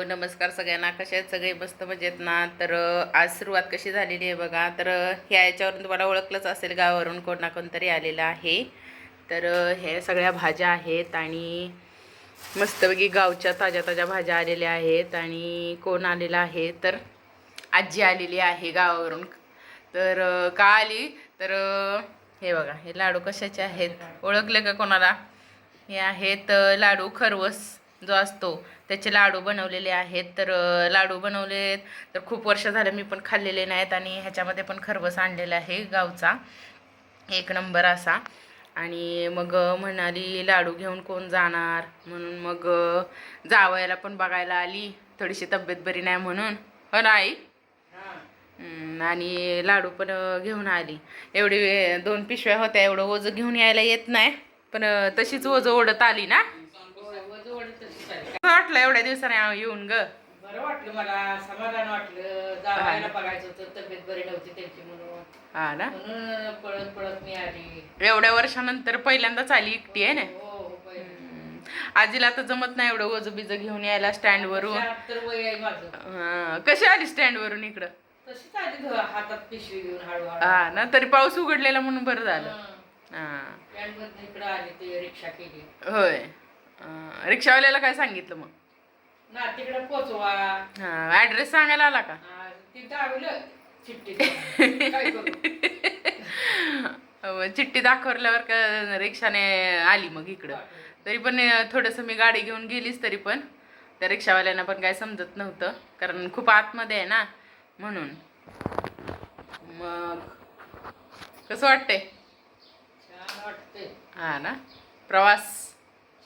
नमस्कार सगळ्यांना. कशा आहेत सगळे? मस्त मजेत ना? तर आज सुरुवात कशी झालेली आहे बघा. तर ह्या याच्यावरून तुम्हाला ओळखलंच असेल, गावावरून कोण ना कोणतरी आलेलं आहे. तर हे सगळ्या भाज्या आहेत आणि मस्तपैकी गावच्या ताज्या ताज्या भाज्या आलेल्या आहेत. आणि कोण आलेलं आहे तर आजी आलेली आहे गावावरून. तर का आली तर हे बघा, हे लाडू कशाचे आहेत ओळखले का कोणाला? हे आहेत लाडू खरवस जो असतो त्याचे लाडू बनवलेले आहेत. तर लाडू बनवलेत तर खूप वर्ष झालं मी पण खाल्लेले नाहीत. आणि ह्याच्यामध्ये पण खरवस आणलेला आहे गावचा, एक नंबर असा. आणि मग म्हणाली लाडू घेऊन कोण जाणार, म्हणून मग जावयाला पण बघायला आली. थोडीशी तब्येत बरी नाही म्हणून, हो नाही. आणि लाडू पण घेऊन आली. एवढी 2 पिशव्या होत्या. एवढं ओझं घेऊन यायला येत नाही, पण तशीच ओझं ओढत आली ना. कसं वाटलं एवढ्या दिवसाने येऊन ग? बरं वाटलं, मला समाधान वाटलं. जावायला बघायचं होतं, तब्येत बरी नव्हती त्यांची म्हणून. हा ना, म्हणून पळत पळत मी आली. एवढ्या वर्षानंतर पहिल्यांदाच आली एकटी आहे ना. हो, आजीला तर जमत नाही एवढं ओझं बिझं घेऊन यायला स्टँड वरून. 76 वय आहे माझं. कशी आली स्टँड वरून इकडं? तशीच आली हातात पिशवी घेऊन हळूहळू. हा ना, तरी पाऊस उघडलेला म्हणून बरं झालं. हा, स्टँडवरून इकडं आली, ते रिक्षा केली. होय. रिक्षावाल्याला काय सांगितलं मग? ना तिकडे पोचवा. हा, ऍड्रेस सांगायला आला का? ती दावलं चिठ्ठी. काय करू? चिठ्ठी दाखवल्यावर का रिक्षाने आली मग इकडं. तरी पण थोडंसं मी गाडी घेऊन गेलीच, तरी पण त्या रिक्षावाल्यांना पण काय समजत नव्हतं, कारण खूप आतमध्ये आहे ना म्हणून. मग कसं वाटतंय? छान वाटतंय. हा ना, प्रवास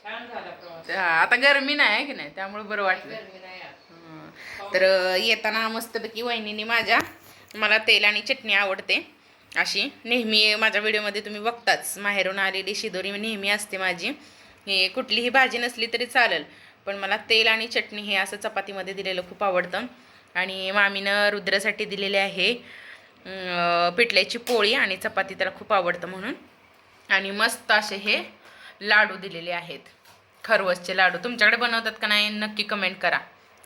छान झाला प्रवास. आता गरमी नाही आहे की नाही, त्यामुळे बरं वाटलं. गरमी नाही आज. तर येताना मस्तपैकी वहिनीने माझ्या, मला तेल आणि चटणी आवडते अशी, नेहमी माझ्या व्हिडिओमध्ये तुम्ही बघताच, माहेरून आलेली शिदोरी नेहमी असते माझी. हे कुठलीही भाजी नसली तरी चालेल, पण मला तेल आणि चटणी हे असं चपातीमध्ये दिलेलं खूप आवडतं. आणि मामीनं रुद्रासाठी दिलेले आहे पिठल्याची पोळी आणि चपाती, त्याला खूप आवडतं म्हणून. आणि मस्त असे हे लाडू दिलेले आहेत, खरवसचे लाडू. तुमच्याकडे बनवतात का नाही नक्की कमेंट करा.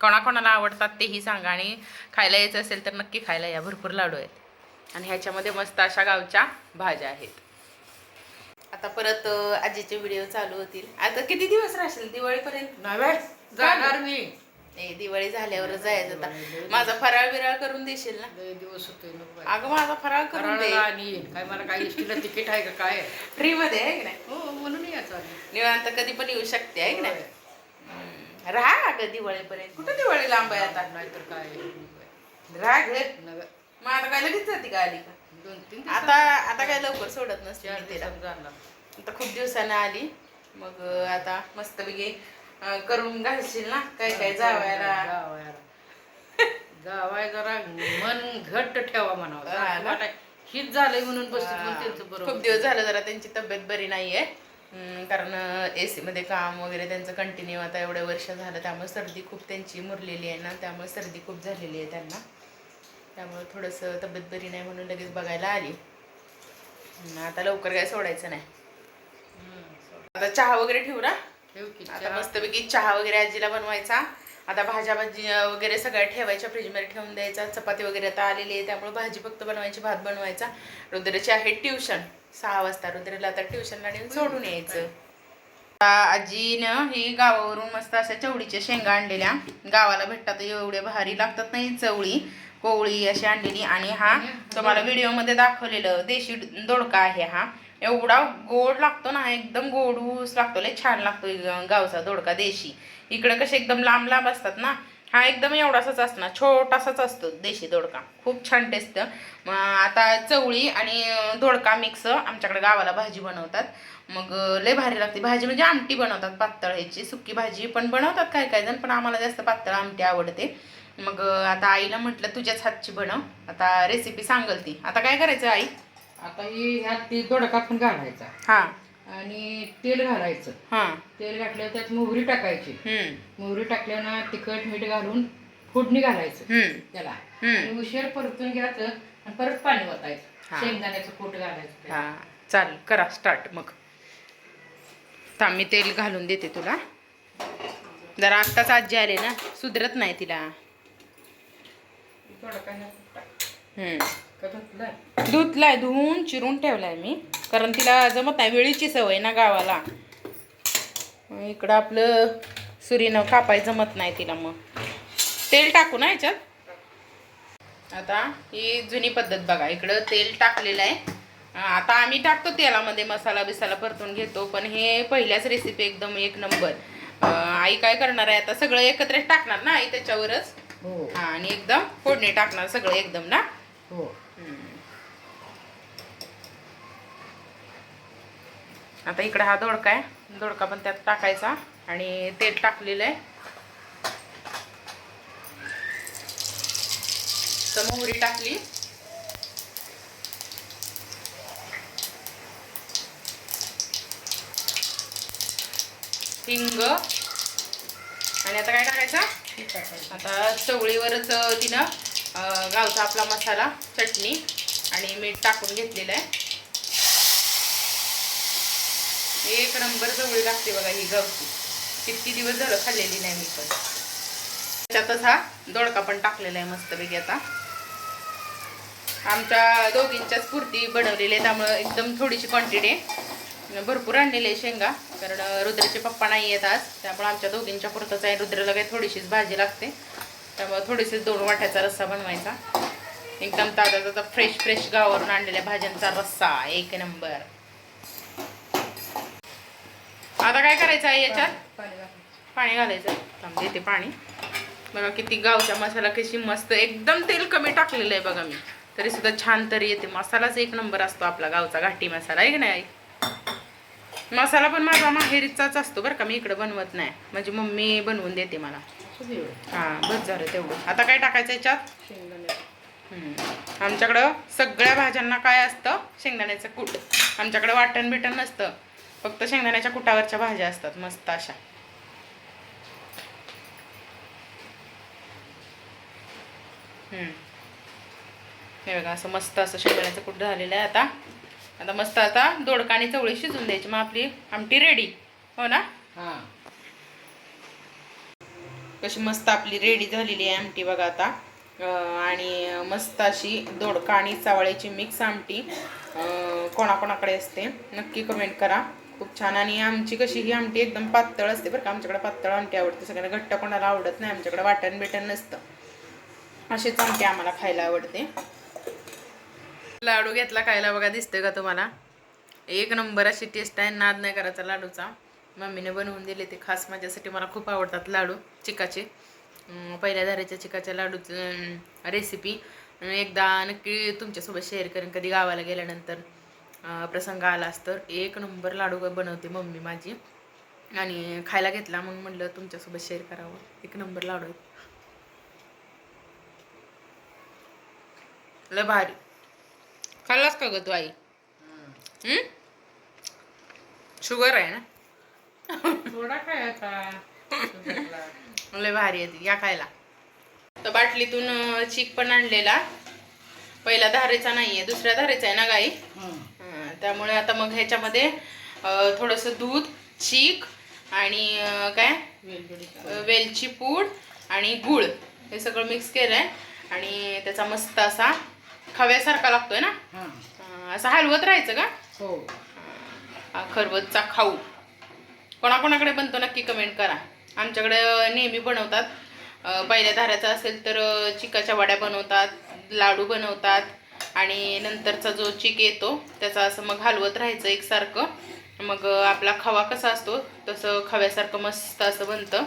कोणाकोणाला आवडतात तेही सांगा. आणि खायला यायचं असेल तर नक्की खायला या, भरपूर लाडू आहेत. आणि ह्याच्यामध्ये मस्त अशा गावच्या भाज्या आहेत. आता परत आजीचे व्हिडिओ चालू होतील. आता किती दिवस राहशील दिवाळीपर्यंत? नव्हे जाणार मी. दिवाळी झाल्यावरच जायचं. आता माझा फराळ बिराळ करून देशील ना? दिवस होतोय नको. अगं माझा फराळ करून दे. काय मला काय इष्टीला तिकीट आहे का काय? फ्री मध्ये आहे की नाही? हो, म्हणून यायचं. निवांत कधी पण येऊ शकते आहे की नाही? राहा अगं दिवाळीपर्यंत. कुठं दिवाळी लांब आहे आता? नाहीतर काय राहा घर. नव्हे. मग आता काय लगेच जाते का आली का? 2-3 आता काय लवकर सोडत नसते मी तिला. झाला. आता खूप दिवसानं आली, मग आता मस्तपैकी करून घालशील ना काय काय जावायला. जावाय जरा मन घट्ट ठेवा म्हणावं. हीच झालंय म्हणून बसतील, पण त्यांचं बरोबर. खूप दिवस झालं जरा त्यांची तब्येत बरी नाहीये, कारण AC मध्ये काम वगैरे त्यांचं कंटिन्यू आता एवढे वर्ष झालं. त्यामुळे सर्दी खूप त्यांची मुरलेली आहे ना, त्यामुळे सर्दी खूप झालेली आहे त्यांना. त्यामुळे थोडंसं तब्येत बरी नाही म्हणून लगेच बघायला आली. आता लवकर काय सोडायचं नाही. आता चहा वगैरे ठेवू ना. आता मस्तपैकी चहा वगैरे आजीला बनवायचा. आता भाज्या भाजी वगैरे सगळ्या ठेवायच्या, फ्रीजमध्ये ठेवून द्यायचा. चपाती वगैरे आता आलेली आहे, त्यामुळे भाजी फक्त बनवायची, भात बनवायचा. रुद्राची आहे ट्युशन 6 वाजता. रुद्राला आता ट्युशनला नेऊन सोडून यायचं. आजीनं ही गावावरून मस्त अशा चवळीच्या शेंगा आणलेल्या. गावाला भेटतात एवढे भारी लागतात नाही, चवळी कोवळी अशी आणलेली. आणि हा तुम्हाला व्हिडिओमध्ये दाखवलेलं देशी दोडका आहे. हा एवढा गोड लागतो ना, एकदम गोडूस लागतो, लय छान लागतो गावचा दोडका देशी. इकडे कसे एकदम लांब लांब असतात ना, हा एकदम एवढासाच असणार, छोटासाच असतो देशी दोडका. खूप छान टेस्ट. आता चवळी आणि दोडका मिक्स आमच्याकडे गावाला भाजी बनवतात. मग लय भारी लागते भाजी, म्हणजे आमटी बनवतात पातळ. ह्याची सुकी भाजी पण बनवतात काय काय जण, पण आम्हाला जास्त पातळ आमटी आवडते. मग आता आईला म्हटलं तुझ्याच हातची बनव, आता रेसिपी सांगल ती. आता काय करायचं आई? आता ही ह्यात ती दोडका पण घालायचा. हा, आणि तेल घालायचं. हा, तेल घातल्यावर त्यात मोहरी टाकायची. मोहरी टाकल्यानं तिखट मीठ घालून फोडणी घालायचं त्याला. आणि उशीर परतून घ्यायचं आणि परत पाणी ओतायचं. शेंगदाण्याचं कूट घालायचं. हा, चालेल, करा स्टार्ट. मग थांब मी तेल घालून देते तुला. जरा आत्ताच आजी आले ना, सुधरत नाही तिला. धुतलाय, धुवून चिरून ठेवलाय मी, कारण तिला जमत नाही, वेळीची सवय ना गावाला. इकडं आपलं सुरीनं कापाय जमत नाही तिला. मग तेल टाकू ना ह्याच्यात. आता ही जुनी पद्धत बघा, इकडं तेल टाकलेलं आहे. आता आम्ही टाकतो तेलामध्ये, मसाला बिसाला परतून घेतो, पण हे पहिल्याच रेसिपी एकदम एक नंबर. आई काय करणार आहे आता, सगळं एकत्रच टाकणार ना आई त्याच्यावरच. हा, आणि एकदम फोडणी टाकणार सगळं एकदम ना. हो. आता इकडे हा दोडका आहे, दोडका पण त्यात टाकायचा, आणि तेल टाकलेलं आहे. तर मोहरी टाकली, हिंग, आणि आता काय टाकायचं, आता चवळीवरच तिनं गावचा आपला मसाला, चटणी आणि मीठ टाकून घेतलेलं आहे. एक नंबर चवळी लागते बघा ही गावची, किती दिवस झालं खाल्लेली नाही मी पण. त्याच्यातच हा दोडका पण टाकलेला आहे मस्तपैकी. आता आमच्या दोघींच्या स्फूर्ती बनवलेली आहे, त्यामुळं एकदम थोडीशी क्वांटिटी आहे. भरपूर आणलेले आहे शेंगा, कारण रुद्राचे पप्पा नाही येत आज, त्यामुळे आमच्या दोघींच्या पुरतच आहे. रुद्राला काही थोडीशीच भाजी लागते, त्यामुळे थोडीशीच 2 वाट्याचा रस्सा बनवायचा. एकदम ताजा ताजा फ्रेश फ्रेश गावावरून आणलेल्या भाज्यांचा रस्सा, एक नंबर. आता काय करायचं आहे, याच्यात पाणी घालायचं. थांब देते पाणी. बघा किती गावचा मसाला, कशी मस्त, एकदम तेल कमी टाकलेलं आहे बघा मी, तरी सुद्धा छान तरी येते. मसालाच एक नंबर असतो आपला गावचा घाटी मसाला, आहे की नाही. मसाला पण माझा माहेरीचाच असतो बरं का, मी इकडे बनवत नाही, म्हणजे मम्मी बनवून देते मला. हां, बस झालं तेवढं. आता काय टाकायचं याच्यात, आमच्याकडं सगळ्या भाज्यांना काय असतं, शेंगदाण्याचं कूट. आमच्याकडे वाटण बिटण नसतं, फक्त शेंगदाण्याच्या कुटावरच्या भाज्या असतात मस्त अशा. हे बघा, असं मस्त असं शेंगदाण्याचं कूट झालेलं आहे. आता मस्त आता दोडका आणि चवळी शिजून द्यायची, मग आपली आमटी रेडी. हो ना. हां, कशी मस्त आपली रेडी झालेली आहे आमटी बघा आता. आणि मस्त अशी दोडका आणि चवळीची मिक्स आमटी कोणाकोणाकडे असते नक्की कमेंट करा. खूप छान. आणि आमची कशी ही आमटी एकदम पातळ असते बरं का, आमच्याकडे पातळ आमटी आवडते सगळ्यांना, घट्ट कोणाला आवडत नाही. आमच्याकडे वाटण बिटण नसतं, अशीच आमटी आम्हाला खायला आवडते. लाडू घेतला खायला बघा, दिसतोय का तुम्हाला, एक नंबर अशी टेस्ट आहे, नाद नाही करायचा लाडूचा. मम्मीने बनवून दिले ते खास माझ्यासाठी, मला खूप आवडतात लाडू चिकाचे. पहिल्या धारेच्या चिकाच्या लाडूचं रेसिपी एकदा नक्की तुमच्यासोबत शेअर करेन कधी गावाला गेल्यानंतर प्रसंग आलाच तर. एक नंबर लाडू बनवते मम्मी माझी, आणि खायला घेतला मग म्हटलं तुमच्यासोबत शेअर करावं. एक नंबर लाडू आहे, लय भारी. खाल्लास का ग तू आई? शुगर आहे ना, थोडा खायचा. लय भारी आहे ती, या खायला. तर बाटलीतून चीक पण आणलेला, पहिल्या धारेचा नाहीये, दुसऱ्या धारेचा आहे ना गाई. त्यामुळे आता मग ह्याच्यामध्ये थोडंसं दूध, चीक आणि काय वेलची पूड आणि गूळ हे सगळं मिक्स केलंय, आणि त्याचा मस्त असा खव्यासारखा लागतोय ना, असं हलवत राहायचं का. हो, खरवसचा खाऊ कोणाकोणाकडे बनतो नक्की कमेंट करा. आमच्याकडे नेहमी बनवतात. पहिल्या धाऱ्याचा असेल तर चिकाच्या वड्या बनवतात, लाडू बनवतात, आणि नंतरचा जो चिक येतो त्याचा असं मग हलवत राहायचं एकसारखं. मग आपला खवा कसा असतो तसं खव्यासारखं मस्त असं बनतं.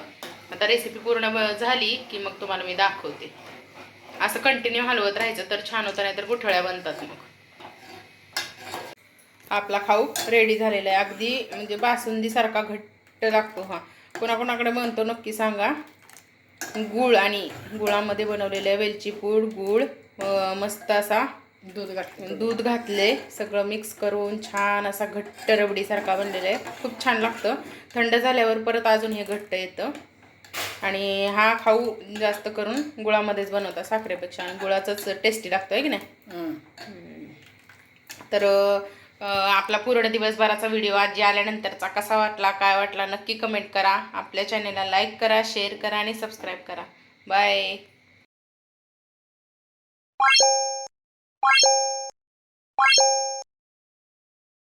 आता रेसिपी पूर्ण झाली की मग तुम्हाला मी दाखवते. असं कंटिन्यू हलवत राहायचं तर छान होतं, नाही तर गुठळ्या बनतात. मग आपला खाऊ रेडी झालेला आहे, अगदी म्हणजे बासुंदीसारखा घट्ट लागतो. हा, कोणाकोणाकडे बनतो नक्की सांगा. गूळ आणि गुळामध्ये बनवलेलं आहे, वेलची पूड, गूळ, मस्त असा दूध घातले, सगळं मिक्स करून छान असा घट्ट रबडीसारखा बनलेला आहे. खूप छान लागतं. थंड झाल्यावर परत अजून हे घट्ट येतं. आणि हा खाऊ जास्त करून गुळामध्येच बनवतात साखरेपेक्षा, आणि गुळाचंच टेस्टी लागतं आहे की नाही. तर आपला पूर्ण दिवसभराचा व्हिडिओ आजी आल्यानंतरचा कसा वाटला, काय वाटला नक्की कमेंट करा. आपल्या चॅनेलला लाईक करा, शेअर करा आणि सबस्क्राईब करा. बाय.